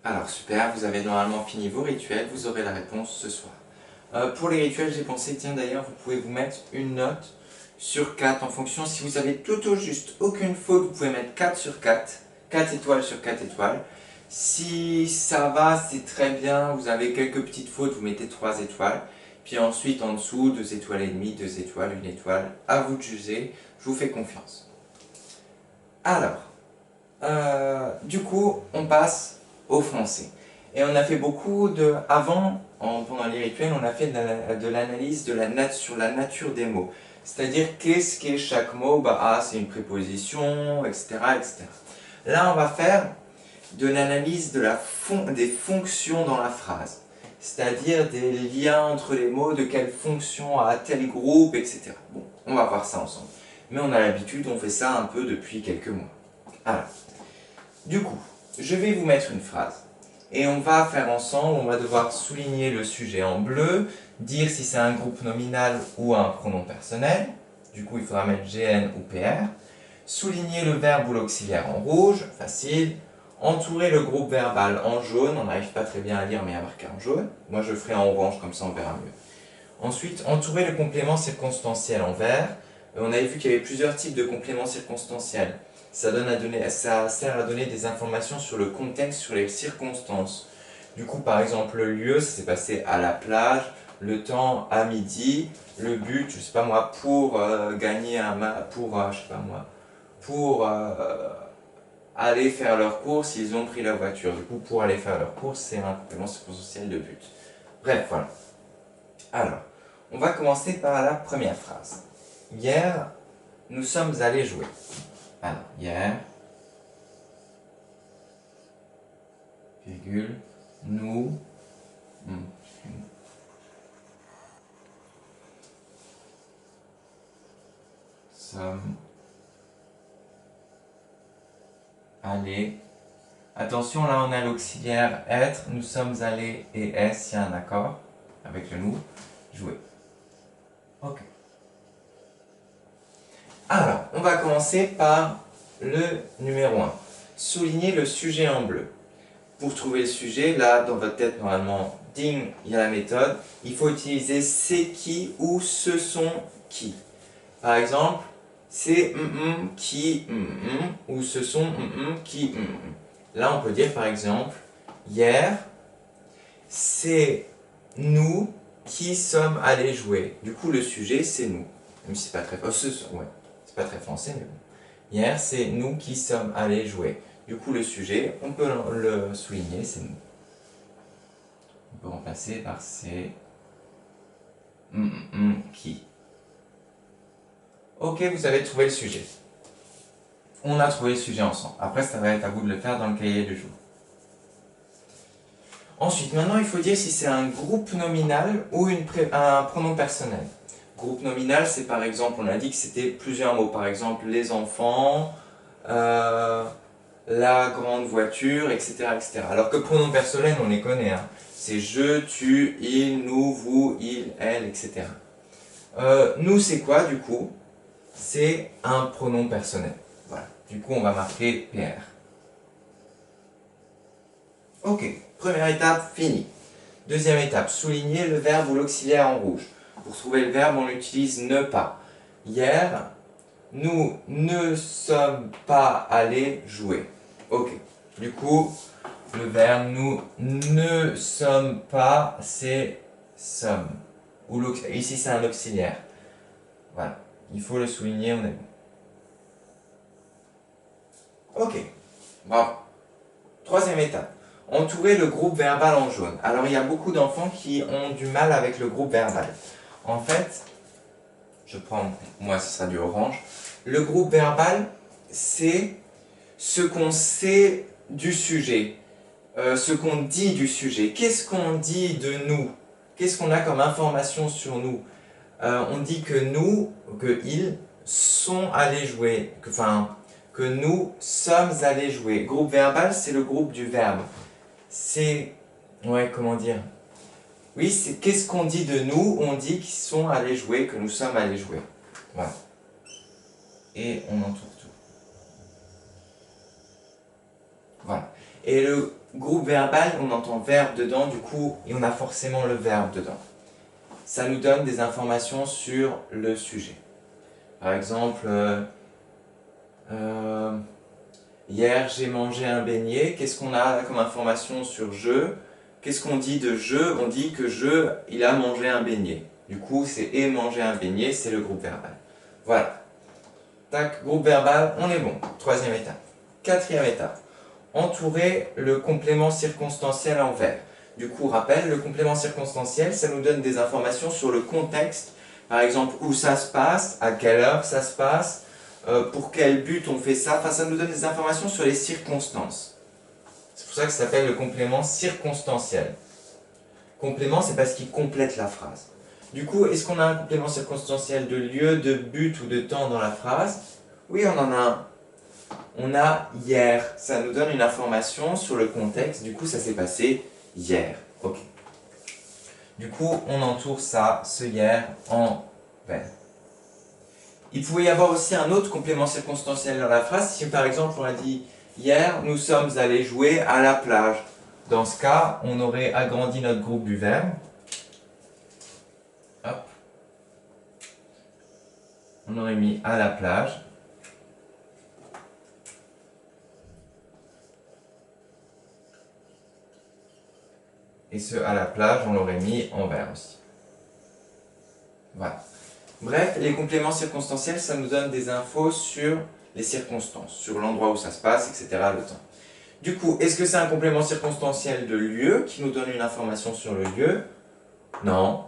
Alors super, vous avez normalement fini vos rituels, vous aurez la réponse ce soir. Pour les rituels, j'ai pensé, tiens d'ailleurs, vous pouvez vous mettre une note sur 4 en fonction, si vous avez tout au juste aucune faute, vous pouvez mettre 4 sur 4, 4 étoiles sur 4 étoiles. Si ça va, c'est très bien, vous avez quelques petites fautes, vous mettez 3 étoiles. Puis ensuite, en dessous, 2 étoiles et demie, 2 étoiles, 1 étoile, à vous de juger, je vous fais confiance. Alors, du coup, on passe au français. Et on a fait beaucoup de... Avant, pendant les rituels, on a fait de l'analyse sur la nature des mots. C'est-à-dire, qu'est-ce qu'est chaque mot? C'est une préposition, etc., etc. Là, on va faire de l'analyse des fonctions dans la phrase. C'est-à-dire des liens entre les mots, de quelle fonction a tel groupe, etc. Bon, on va voir ça ensemble. Mais on a l'habitude, on fait ça un peu depuis quelques mois. Alors, du coup, je vais vous mettre une phrase et on va faire ensemble, on va devoir souligner le sujet en bleu, dire si c'est un groupe nominal ou un pronom personnel, du coup il faudra mettre GN ou PR, souligner le verbe ou l'auxiliaire en rouge, facile, entourer le groupe verbal en jaune, on n'arrive pas très bien à lire mais à marquer en jaune, moi je ferai en orange comme ça on verra mieux. Ensuite, entourer le complément circonstanciel en vert. On avait vu qu'il y avait plusieurs types de compléments circonstanciels. Ça sert à donner des informations sur le contexte, sur les circonstances. Du coup, par exemple, le lieu, ça s'est passé à la plage, le temps à midi, le but, je sais pas moi, pour gagner je sais pas moi, pour aller faire leurs courses, ils ont pris la voiture. Du coup, pour aller faire leurs courses, c'est un complément circonstanciel de but. Bref, voilà. Alors, on va commencer par la première phrase. Hier, nous sommes allés jouer. Alors, hier, virgule, nous sommes allés. Attention, là on a l'auxiliaire être, nous sommes allés et est, il y a un accord avec le nous, jouer. Ok. Alors, on va commencer par le numéro 1. Souligner le sujet en bleu. Pour trouver le sujet, là, dans votre tête, normalement, ding, il y a la méthode. Il faut utiliser c'est qui ou ce sont qui. Par exemple, c'est qui ou ce sont qui. Là, on peut dire, par exemple, hier, c'est nous qui sommes allés jouer. Du coup, le sujet, c'est nous. Même si c'est pas très... c'est pas très français, mais bon. Hier, c'est nous qui sommes allés jouer. Du coup, le sujet, on peut le souligner, c'est nous. On peut remplacer par c'est qui. Ok, vous avez trouvé le sujet. On a trouvé le sujet ensemble. Après, ça va être à vous de le faire dans le cahier du jour. Ensuite, maintenant, il faut dire si c'est un groupe nominal ou un pronom personnel. Groupe nominal, c'est par exemple, on a dit que c'était plusieurs mots. Par exemple, les enfants, la grande voiture, etc., etc. Alors que pronom personnel, on les connaît. Hein. C'est je, tu, il, nous, vous, il, elle, etc. Nous, c'est quoi du coup? C'est un pronom personnel. Voilà. Du coup, on va marquer PR. Ok, première étape, finie. Deuxième étape, souligner le verbe ou l'auxiliaire en rouge. Pour trouver le verbe, on utilise ne pas. Hier, nous ne sommes pas allés jouer. Ok. Du coup, le verbe nous ne sommes pas, c'est sommes. Ici, c'est un auxiliaire. Voilà. Il faut le souligner, on est bon. Ok. Bravo. Troisième étape. Entourer le groupe verbal en jaune. Alors, il y a beaucoup d'enfants qui ont du mal avec le groupe verbal. En fait, je prends, moi, ce sera du orange. Le groupe verbal, c'est ce qu'on sait du sujet, ce qu'on dit du sujet. Qu'est-ce qu'on dit de nous? Qu'est-ce qu'on a comme information sur nous? On dit que nous, que ils sont allés jouer, que nous sommes allés jouer. Groupe verbal, c'est le groupe du verbe. C'est, ouais, comment dire? Oui, c'est qu'est-ce qu'on dit de nous? On dit qu'ils sont allés jouer, que nous sommes allés jouer. Voilà. Et on entoure tout. Voilà. Et le groupe verbal, on entend verbe dedans, du coup, et on a forcément le verbe dedans. Ça nous donne des informations sur le sujet. Par exemple, hier j'ai mangé un beignet. Qu'est-ce qu'on a comme information sur je? Qu'est-ce qu'on dit de je? On dit que il a mangé un beignet. Du coup, c'est et manger un beignet, c'est le groupe verbal. Voilà. Tac, groupe verbal, on est bon. Troisième étape. Quatrième étape. Entourer le complément circonstanciel en verbe. Du coup, rappel, le complément circonstanciel, ça nous donne des informations sur le contexte. Par exemple, où ça se passe, à quelle heure ça se passe, pour quel but on fait ça. Enfin, ça nous donne des informations sur les circonstances. C'est pour ça que ça s'appelle le complément circonstanciel. Complément, c'est parce qu'il complète la phrase. Du coup, est-ce qu'on a un complément circonstanciel de lieu, de but ou de temps dans la phrase? Oui, on en a un. On a hier. Ça nous donne une information sur le contexte. Du coup, ça s'est passé hier. Ok. Du coup, on entoure ça, ce hier, en verbe. Il pouvait y avoir aussi un autre complément circonstanciel dans la phrase. Si par exemple on a dit hier, nous sommes allés jouer à la plage. Dans ce cas, on aurait agrandi notre groupe du verbe. Hop. On aurait mis à la plage. Et ce à la plage, on l'aurait mis en verbe aussi. Voilà. Bref, les compléments circonstanciels, ça nous donne des infos sur les circonstances, sur l'endroit où ça se passe, etc., le temps. Du coup, est-ce que c'est un complément circonstanciel de lieu qui nous donne une information sur le lieu? Non.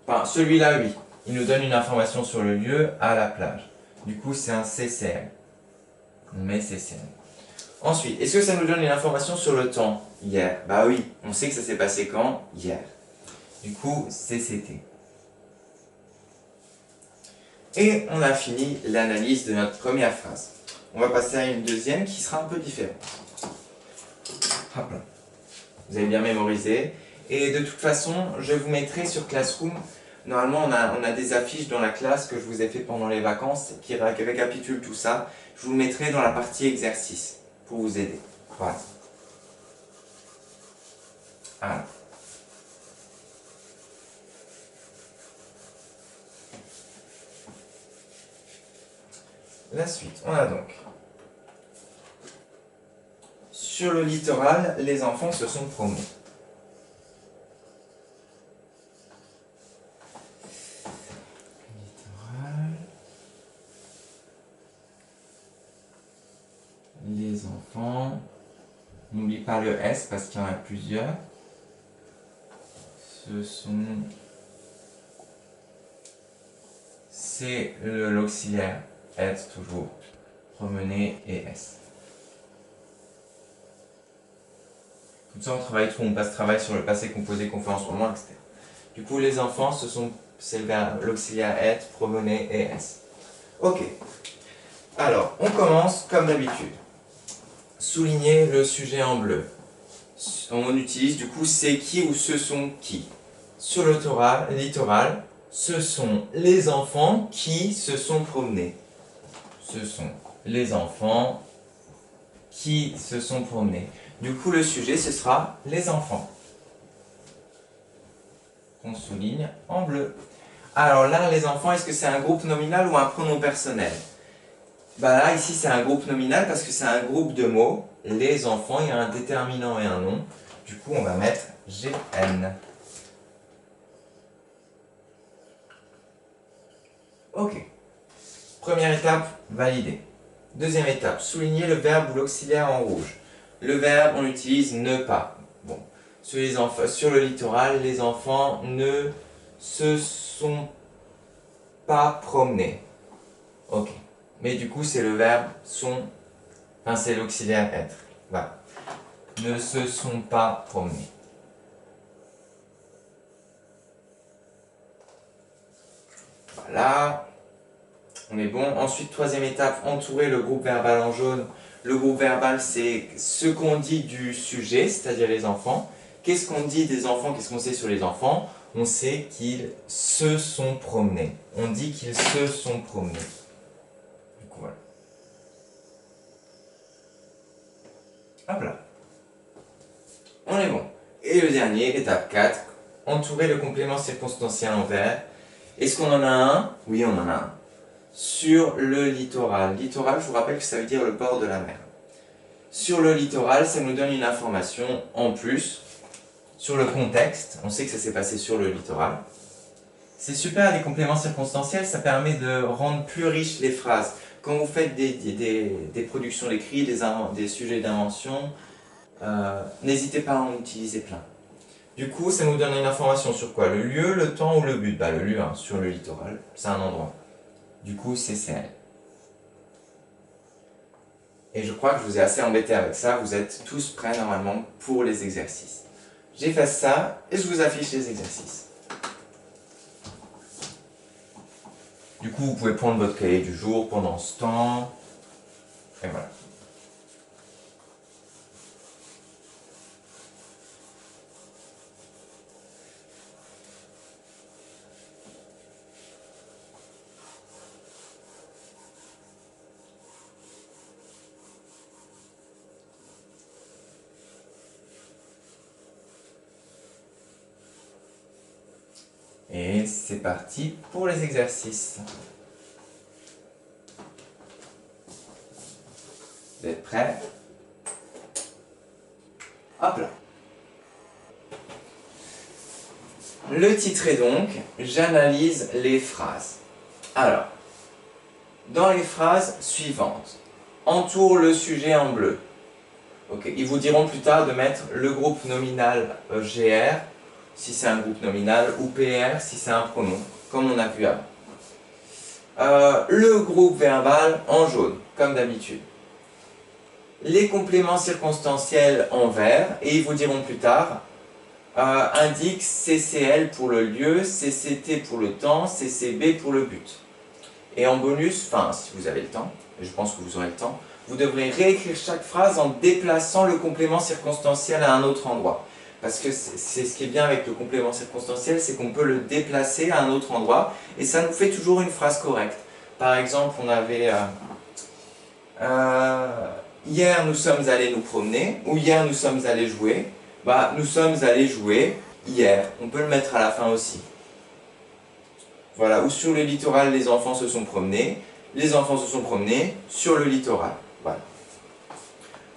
Enfin, celui-là, oui. Il nous donne une information sur le lieu à la plage. Du coup, c'est un CCM. On met CCM. Ensuite, est-ce que ça nous donne une information sur le temps? Hier. Bah oui, on sait que ça s'est passé quand? Hier. Du coup, CCT. Et on a fini l'analyse de notre première phrase. On va passer à une deuxième qui sera un peu différente. Hop là. Vous avez bien mémorisé. Et de toute façon, je vous mettrai sur Classroom. Normalement, on a des affiches dans la classe que je vous ai fait pendant les vacances qui récapitulent tout ça. Je vous le mettrai dans la partie exercice pour vous aider. Voilà. Alors. La suite, on a donc sur le littoral, les enfants se sont promenés. Littoral. Les enfants. N'oublie pas le S parce qu'il y en a plusieurs. Ce sont. C'est l'auxiliaire être toujours. Promener et S. Comme ça, on travaille tout, on passe travail sur le passé composé, confiant en ce moment, etc. Du coup, les enfants, c'est le verbe l'auxiliaire être, promener et S. Ok. Alors, on commence comme d'habitude. Souligner le sujet en bleu. On utilise du coup c'est qui ou ce sont qui. Sur le littoral, ce sont les enfants qui se sont promenés. Ce sont les enfants qui se sont promenés. Du coup, le sujet, ce sera les enfants. On souligne en bleu. Alors là, les enfants, est-ce que c'est un groupe nominal ou un pronom personnel? Bah là, ici, c'est un groupe nominal parce que c'est un groupe de mots. Les enfants, il y a un déterminant et un nom. Du coup, on va mettre GN. Ok. Première étape, validée. Deuxième étape, souligner le verbe ou l'auxiliaire en rouge. Le verbe, on utilise ne pas. Bon. Sur le littoral, les enfants ne se sont pas promenés. Ok. Mais du coup, c'est le verbe sont, enfin c'est l'auxiliaire être. Voilà. Ne se sont pas promenés. Voilà. On est bon. Ensuite, troisième étape, entourer le groupe verbal en jaune. Le groupe verbal, c'est ce qu'on dit du sujet, c'est-à-dire les enfants. Qu'est-ce qu'on dit des enfants? Qu'est-ce qu'on sait sur les enfants? On sait qu'ils se sont promenés. On dit qu'ils se sont promenés. Du coup, voilà. Hop là. On est bon. Et le dernier, étape 4, entourer le complément circonstanciel en vert. Est-ce qu'on en a un? Oui, on en a un. Sur le littoral. Littoral, je vous rappelle que ça veut dire le bord de la mer. Sur le littoral, ça nous donne une information en plus sur le contexte. On sait que ça s'est passé sur le littoral. C'est super, les compléments circonstanciels, ça permet de rendre plus riches les phrases. Quand vous faites des productions d'écrits, des sujets d'invention, n'hésitez pas à en utiliser plein. Du coup, ça nous donne une information sur quoi? Le lieu, le temps ou le but? Bah, le lieu, hein, sur le littoral, c'est un endroit. Du coup, CCL. Et je crois que je vous ai assez embêté avec ça, vous êtes tous prêts normalement pour les exercices. J'efface ça et je vous affiche les exercices. Du coup, vous pouvez prendre votre cahier du jour pendant ce temps. Et voilà. Et c'est parti pour les exercices. Vous êtes prêts? Hop là. Le titre est donc « J'analyse les phrases ». Alors, dans les phrases suivantes, entoure le sujet en bleu. Okay. Ils vous diront plus tard de mettre le groupe nominal GR, si c'est un groupe nominal, ou PR, si c'est un pronom, comme on a vu avant. Le groupe verbal en jaune, comme d'habitude. Les compléments circonstanciels en vert, et ils vous diront plus tard, indiquent CCL pour le lieu, CCT pour le temps, CCB pour le but. Et en bonus, enfin si vous avez le temps, et je pense que vous aurez le temps, vous devrez réécrire chaque phrase en déplaçant le complément circonstanciel à un autre endroit. Parce que c'est ce qui est bien avec le complément circonstanciel, c'est qu'on peut le déplacer à un autre endroit, et ça nous fait toujours une phrase correcte. Par exemple, on avait hier nous sommes allés nous promener, ou hier nous sommes allés jouer. Bah, nous sommes allés jouer hier, on peut le mettre à la fin aussi. Voilà, ou sur le littoral, les enfants se sont promenés. Les enfants se sont promenés sur le littoral. Voilà.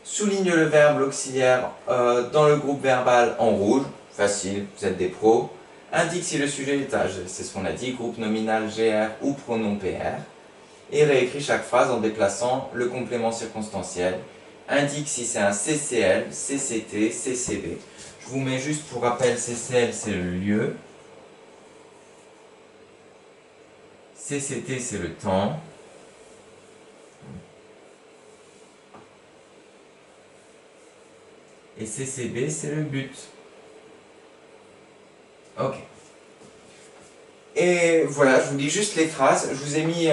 Souligne le verbe auxiliaire dans le groupe verbal en rouge. Facile, vous êtes des pros. Indique si le sujet est âge, c'est ce qu'on a dit, groupe nominal GR ou pronom PR. Et réécrit chaque phrase en déplaçant le complément circonstanciel. Indique si c'est un CCL, CCT, CCB. Je vous mets juste pour rappel, CCL c'est le lieu. CCT c'est le temps. Et CCB c'est le but. Ok. Et voilà, je vous lis juste les phrases. Je vous ai mis,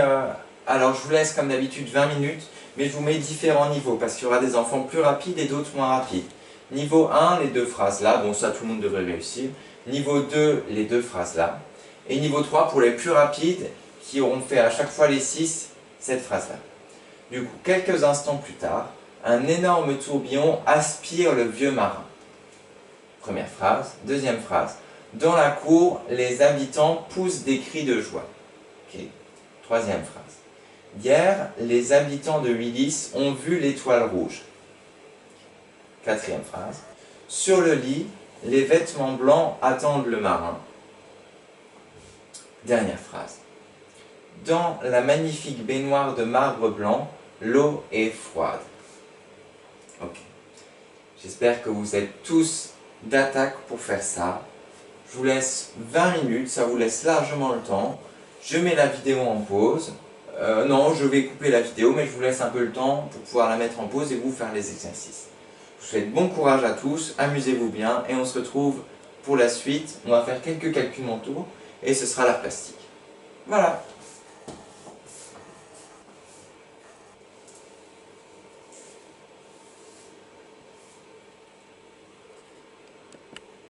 alors je vous laisse comme d'habitude 20 minutes, mais je vous mets différents niveaux, parce qu'il y aura des enfants plus rapides et d'autres moins rapides. Niveau 1, les deux phrases là, bon ça tout le monde devrait réussir. Niveau 2, les deux phrases là. Et niveau 3, pour les plus rapides, qui auront fait à chaque fois les 6, cette phrase là. Du coup, quelques instants plus tard, un énorme tourbillon aspire le vieux marin. Première phrase. Deuxième phrase. Dans la cour, les habitants poussent des cris de joie. Okay. Troisième phrase. Hier, les habitants de Willis ont vu l'étoile rouge. Quatrième phrase. Sur le lit, les vêtements blancs attendent le marin. Dernière phrase. Dans la magnifique baignoire de marbre blanc, l'eau est froide. Ok. J'espère que vous êtes tous d'attaque pour faire ça. Je vous laisse 20 minutes, ça vous laisse largement le temps. Je mets la vidéo en pause. Non, je vais couper la vidéo, mais je vous laisse un peu le temps pour pouvoir la mettre en pause et vous faire les exercices. Je vous souhaite bon courage à tous, amusez-vous bien, et on se retrouve pour la suite. On va faire quelques calculs mentaux, et ce sera l'art plastique. Voilà.